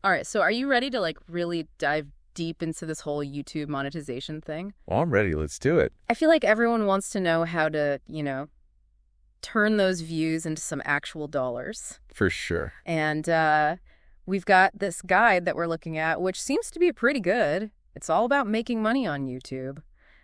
All right, so are you ready to like really dive deep into this whole YouTube monetization thing? Well, I'm ready. Let's do it. I feel like everyone wants to know how to, turn those views into some actual dollars. For sure. And we've got this guide that we're looking at, which seems to be pretty good. It's all about making money on YouTube,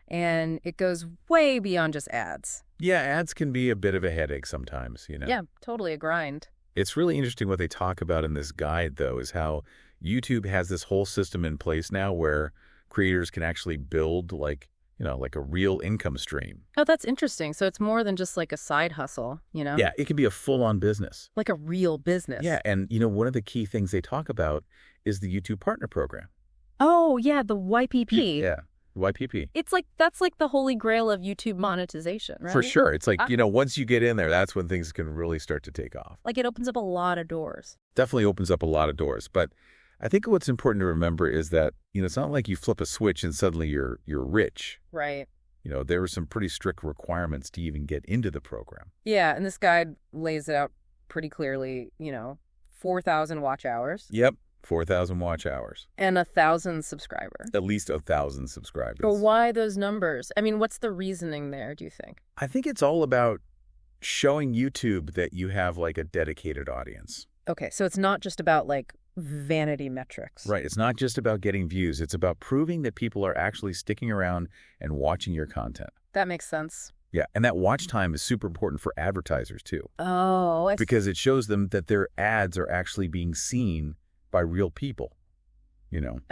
and it goes way beyond just ads. Yeah, ads can be a bit of a headache sometimes, Yeah, totally a grind. It's really interesting what they talk about in this guide, though, is how YouTube has this whole system in place now where creators can actually build like a real income stream. Oh, that's interesting. So it's more than just like a side hustle, Yeah, it can be a full-on business. Like a real business. Yeah, and one of the key things they talk about is the YouTube Partner Program. Oh, yeah, the YPP. Yeah, YPP. It's like, that's like the holy grail of YouTube monetization, right? For sure. It's like, once you get in there, that's when things can really start to take off. Like it opens up a lot of doors. Definitely opens up a lot of doors. But I think what's important to remember is that, it's not like you flip a switch and suddenly you're rich. Right. There were some pretty strict requirements to even get into the program. Yeah, and this guide lays it out pretty clearly, 4,000 watch hours. Yep. 4,000 watch hours. And 1,000 subscribers. At least 1,000 subscribers. But why those numbers? I mean, what's the reasoning there, do you think? I think it's all about showing YouTube that you have like a dedicated audience. Okay, so it's not just about like vanity metrics. Right. It's not just about getting views. It's about proving that people are actually sticking around and watching your content. That makes sense. Yeah. And that watch time is super important for advertisers too. Oh, I see. Because it shows them that their ads are actually being seen by real people,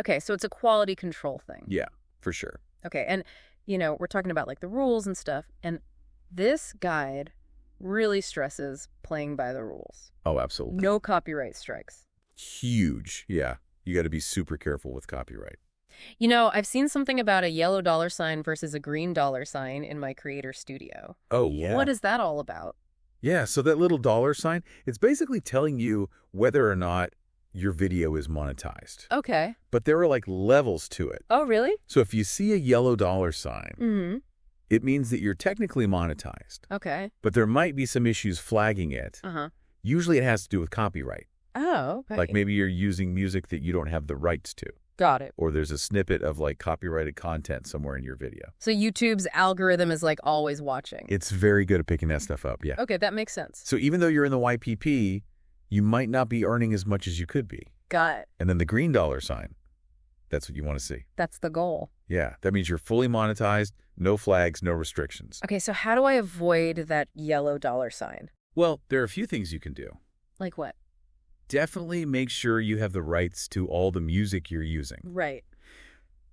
Okay, so it's a quality control thing. Yeah, for sure. Okay, and, we're talking about like the rules and stuff, and this guide really stresses playing by the rules. Oh, absolutely. No copyright strikes. Huge. Yeah. You got to be super careful with copyright. I've seen something about a yellow dollar sign versus a green dollar sign in my creator studio. Oh, yeah. What is that all about? Yeah, so that little dollar sign, it's basically telling you whether or not your video is monetized. Okay. But there are like levels to it. Oh, really? So if you see a yellow dollar sign, Mm-hmm. it means that you're technically monetized. Okay. But there might be some issues flagging it. Uh-huh. Usually it has to do with copyright. Oh, okay. Like maybe you're using music that you don't have the rights to. Got it. Or there's a snippet of like copyrighted content somewhere in your video. So YouTube's algorithm is like always watching. It's very good at picking that stuff up, yeah. Okay, that makes sense. So even though you're in the YPP, you might not be earning as much as you could be. Got it. And then the green dollar sign, that's what you want to see. That's the goal. Yeah, that means you're fully monetized, no flags, no restrictions. Okay, so how do I avoid that yellow dollar sign? Well, there are a few things you can do. Like what? Definitely make sure you have the rights to all the music you're using. Right.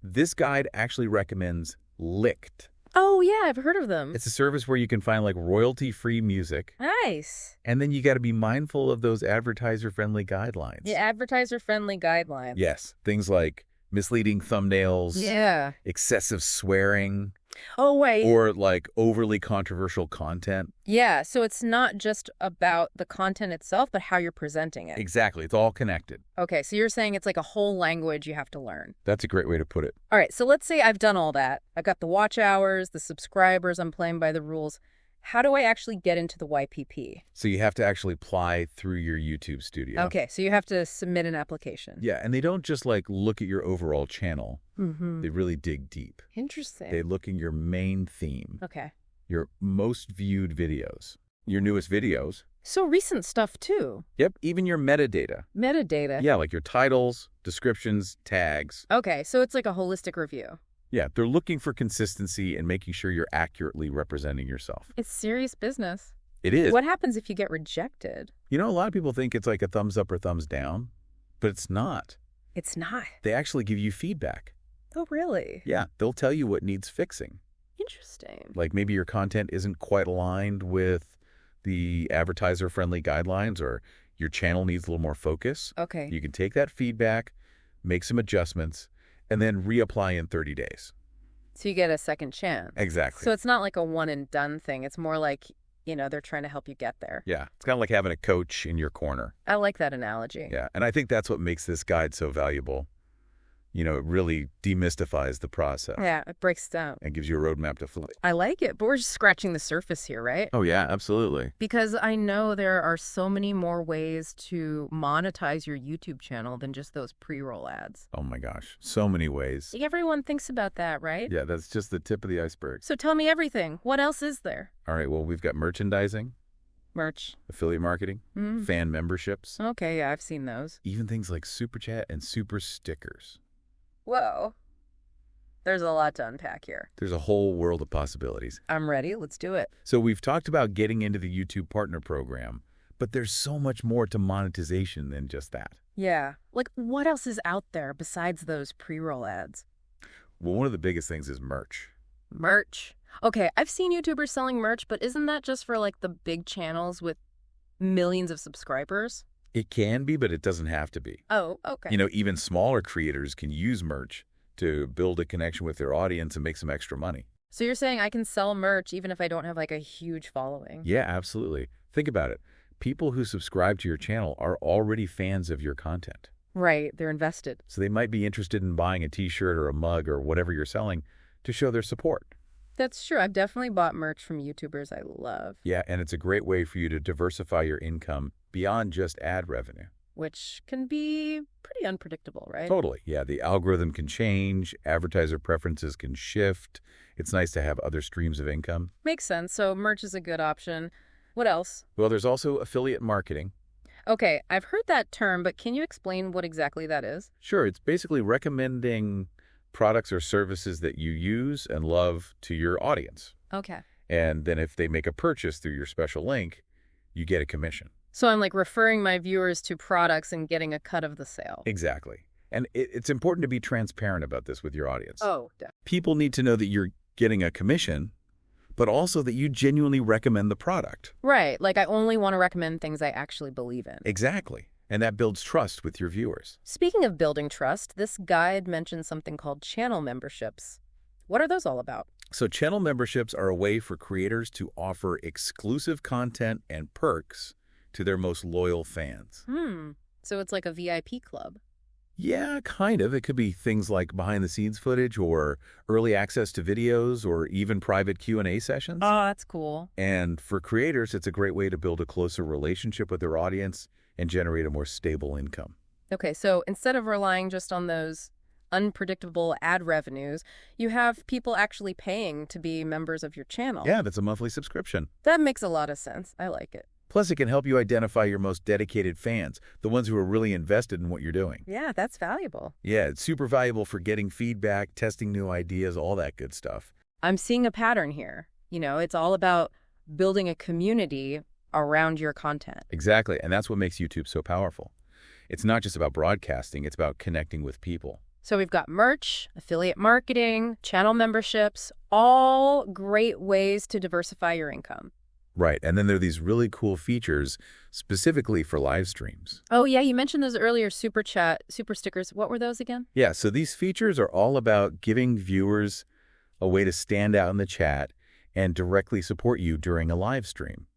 This guide actually recommends Licked. Oh, yeah, I've heard of them. It's a service where you can find like royalty-free music. Nice. And then you got to be mindful of those advertiser-friendly guidelines. Yeah, advertiser-friendly guidelines. Yes, things like misleading thumbnails, Yeah. excessive swearing, Oh, wait. or like overly controversial content. Yeah, so it's not just about the content itself, but how you're presenting it. Exactly. It's all connected. Okay, so you're saying it's like a whole language you have to learn. That's a great way to put it. All right, so let's say I've done all that. I've got the watch hours, the subscribers, I'm playing by the rules. How do I actually get into the YPP? So you have to actually apply through your YouTube studio. Okay, so you have to submit an application. Yeah, and they don't just like look at your overall channel. Mm-hmm. They really dig deep. Interesting. They look in your main theme, Okay. your most viewed videos, your newest videos. So recent stuff too. Yep, even your metadata. Metadata. Yeah, like your titles, descriptions, tags. Okay, so it's like a holistic review. Yeah, they're looking for consistency and making sure you're accurately representing yourself. It's serious business. It is. What happens if you get rejected? A lot of people think it's like a thumbs up or thumbs down, but it's not. It's not. They actually give you feedback. Oh, really? Yeah, they'll tell you what needs fixing. Interesting. Like maybe your content isn't quite aligned with the advertiser-friendly guidelines, or your channel needs a little more focus. Okay. You can take that feedback, make some adjustments, and then reapply in 30 days. So you get a second chance. Exactly. So it's not like a one and done thing. It's more like, they're trying to help you get there. Yeah, it's kind of like having a coach in your corner. I like that analogy. Yeah, and I think that's what makes this guide so valuable. It really demystifies the process Yeah, it breaks down. and gives you a roadmap to follow. I like it, but we're just scratching the surface here, right? Oh, yeah, absolutely. Because I know there are so many more ways to monetize your YouTube channel than just those pre-roll ads. Oh, my gosh. So many ways. Everyone thinks about that, right? Yeah, that's just the tip of the iceberg. So tell me everything. What else is there? All right, well, we've got merchandising, Merch. affiliate marketing, fan memberships, Okay, yeah, I've seen those. even things like Super Chat and Super Stickers. Whoa. There's a lot to unpack here. There's a whole world of possibilities. I'm ready. Let's do it. So we've talked about getting into the YouTube Partner Program, but there's so much more to monetization than just that. Yeah. Like, what else is out there besides those pre-roll ads? Well, one of the biggest things is merch. Merch. Okay, I've seen YouTubers selling merch, but isn't that just for, like, the big channels with millions of subscribers? It can be, but it doesn't have to be. Oh, okay. Even smaller creators can use merch to build a connection with their audience and make some extra money. So you're saying I can sell merch even if I don't have, like, a huge following? Yeah, absolutely. Think about it. People who subscribe to your channel are already fans of your content. Right, they're invested. So they might be interested in buying a t-shirt or a mug or whatever you're selling to show their support. That's true. I've definitely bought merch from YouTubers I love. Yeah, and it's a great way for you to diversify your income beyond just ad revenue. Which can be pretty unpredictable, right? Totally. Yeah, the algorithm can change, advertiser preferences can shift. It's nice to have other streams of income. Makes sense. So merch is a good option. What else? Well, there's also affiliate marketing. Okay, I've heard that term, but can you explain what exactly that is? Sure, it's basically recommending products or services that you use and love to your audience. Okay. And then if they make a purchase through your special link, you get a commission. So I'm like referring my viewers to products and getting a cut of the sale. Exactly. And it's important to be transparent about this with your audience. Oh, definitely. People need to know that you're getting a commission, but also that you genuinely recommend the product. Right. Like I only want to recommend things I actually believe in. Exactly. And that builds trust with your viewers. Speaking of building trust, this guide mentions something called channel memberships. What are those all about? So channel memberships are a way for creators to offer exclusive content and perks to their most loyal fans. So it's like a VIP club. Yeah, kind of. It could be things like behind-the-scenes footage or early access to videos or even private Q&A sessions. Oh, that's cool. And for creators, it's a great way to build a closer relationship with their audience and generate a more stable income. Okay, so instead of relying just on those unpredictable ad revenues, you have people actually paying to be members of your channel. Yeah, that's a monthly subscription. That makes a lot of sense. I like it. Plus, it can help you identify your most dedicated fans, the ones who are really invested in what you're doing. Yeah, that's valuable. Yeah, it's super valuable for getting feedback, testing new ideas, all that good stuff. I'm seeing a pattern here. It's all about building a community around your content. Exactly, and that's what makes YouTube so powerful. It's not just about broadcasting, it's about connecting with people. So we've got merch, affiliate marketing, channel memberships, all great ways to diversify your income. Right, and then there are these really cool features specifically for live streams. Oh, yeah, you mentioned those earlier, super chat, super stickers. What were those again? Yeah, so these features are all about giving viewers a way to stand out in the chat and directly support you during a live stream.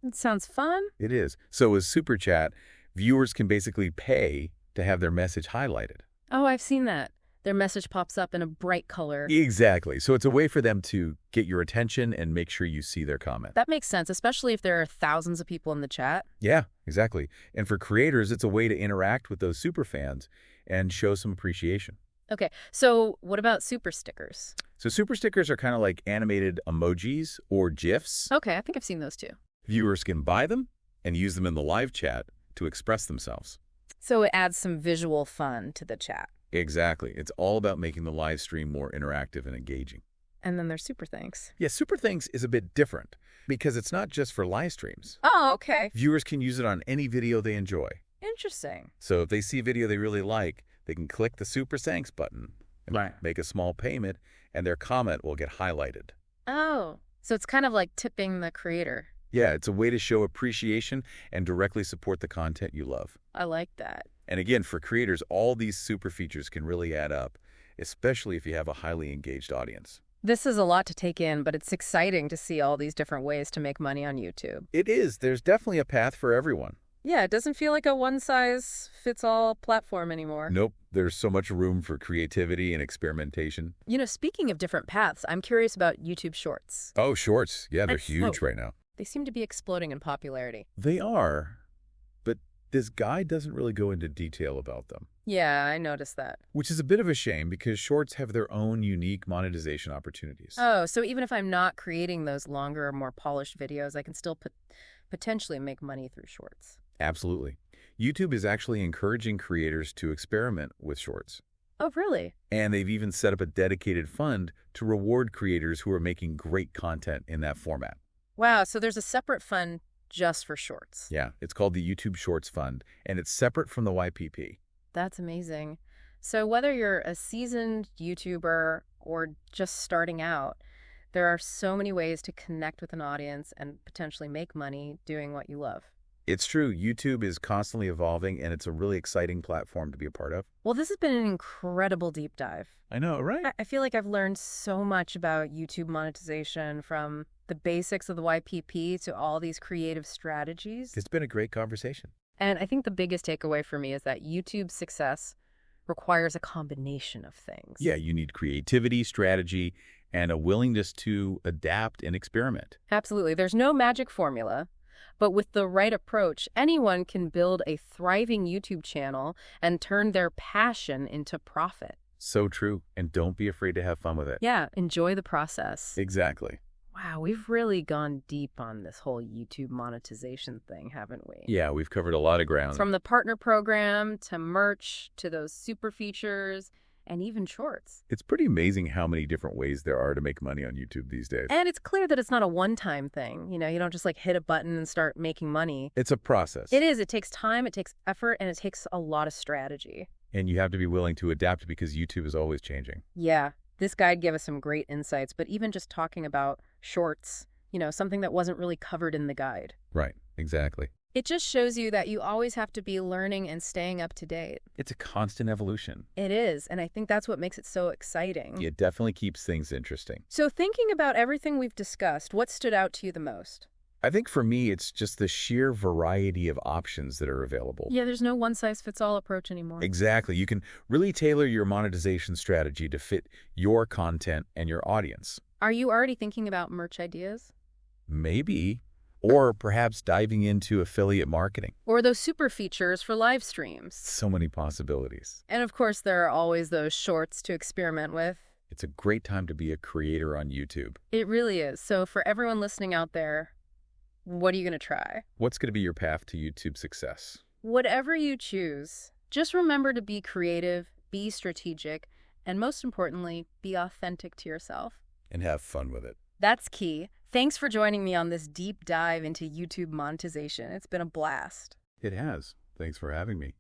It sounds fun. It is. So with Super Chat, viewers can basically pay to have their message highlighted. Oh, I've seen that. Their message pops up in a bright color. Exactly. So it's a way for them to get your attention and make sure you see their comment. That makes sense, especially if there are thousands of people in the chat. Yeah, exactly. And for creators, it's a way to interact with those super fans and show some appreciation. Okay, so what about super stickers? So super stickers are kind of like animated emojis or GIFs. Okay, I think I've seen those too. Viewers can buy them and use them in the live chat to express themselves. So it adds some visual fun to the chat. Exactly. It's all about making the live stream more interactive and engaging. And then there's super thanks. Yeah, Super Thanks is a bit different because it's not just for live streams. Oh, okay. Viewers can use it on any video they enjoy. Interesting. So if they see a video they really like, they can click the Super Thanks button and Right. make a small payment, and their comment will get highlighted. Oh, so it's kind of like tipping the creator. Yeah, it's a way to show appreciation and directly support the content you love. I like that. And again, for creators, all these super features can really add up, especially if you have a highly engaged audience. This is a lot to take in, but it's exciting to see all these different ways to make money on YouTube. It is. There's definitely a path for everyone. Yeah, it doesn't feel like a one-size-fits-all platform anymore. Nope. There's so much room for creativity and experimentation. Speaking of different paths, I'm curious about YouTube Shorts. Oh, shorts. Yeah, they're Oh, huge right now. they seem to be exploding in popularity. They are, but this guide doesn't really go into detail about them, Yeah, I noticed that. which is a bit of a shame because shorts have their own unique monetization opportunities. Oh, so even if I'm not creating those longer, more polished videos, I can still potentially make money through Shorts. Absolutely. YouTube is actually encouraging creators to experiment with shorts. Oh, really? And they've even set up a dedicated fund to reward creators who are making great content in that format. Wow, so there's a separate fund just for Shorts. Yeah, it's called the YouTube Shorts Fund, and it's separate from the YPP. That's amazing. So whether you're a seasoned YouTuber or just starting out, there are so many ways to connect with an audience and potentially make money doing what you love. It's true, YouTube is constantly evolving, and it's a really exciting platform to be a part of. Well, this has been an incredible deep dive. I know, right? I feel like I've learned so much about YouTube monetization, from the basics of the YPP to all these creative strategies. It's been a great conversation. And I think the biggest takeaway for me is that YouTube's success requires a combination of things. Yeah, you need creativity, strategy, and a willingness to adapt and experiment. Absolutely. There's no magic formula, but with the right approach, anyone can build a thriving YouTube channel and turn their passion into profit. So true, and don't be afraid to have fun with it. Yeah, enjoy the process. Exactly. Wow, we've really gone deep on this whole YouTube monetization thing, haven't we? Yeah, we've covered a lot of ground. From the partner program to merch to those super features and even shorts. It's pretty amazing how many different ways there are to make money on YouTube these days. And it's clear that it's not a one-time thing. You don't just hit a button and start making money. It's a process. It is. It takes time, it takes effort, and it takes a lot of strategy. And you have to be willing to adapt because YouTube is always changing. Yeah, this guide gave us some great insights, but even just talking about shorts, something that wasn't really covered in the guide. Right, exactly. It just shows you that you always have to be learning and staying up to date. It's a constant evolution. It is, and I think that's what makes it so exciting. It definitely keeps things interesting. So thinking about everything we've discussed, what stood out to you the most? I think for me, it's just the sheer variety of options that are available. Yeah, there's no one-size-fits-all approach anymore. Exactly. You can really tailor your monetization strategy to fit your content and your audience. Are you already thinking about merch ideas? Maybe. Or perhaps diving into affiliate marketing. Or those super features for live streams? So many possibilities. And of course, there are always those shorts to experiment with. It's a great time to be a creator on YouTube. It really is. So for everyone listening out there, what are you going to try? What's going to be your path to YouTube success? Whatever you choose, just remember to be creative, be strategic, and most importantly, be authentic to yourself. And have fun with it. That's key. Thanks for joining me on this deep dive into YouTube monetization. It's been a blast. It has. Thanks for having me.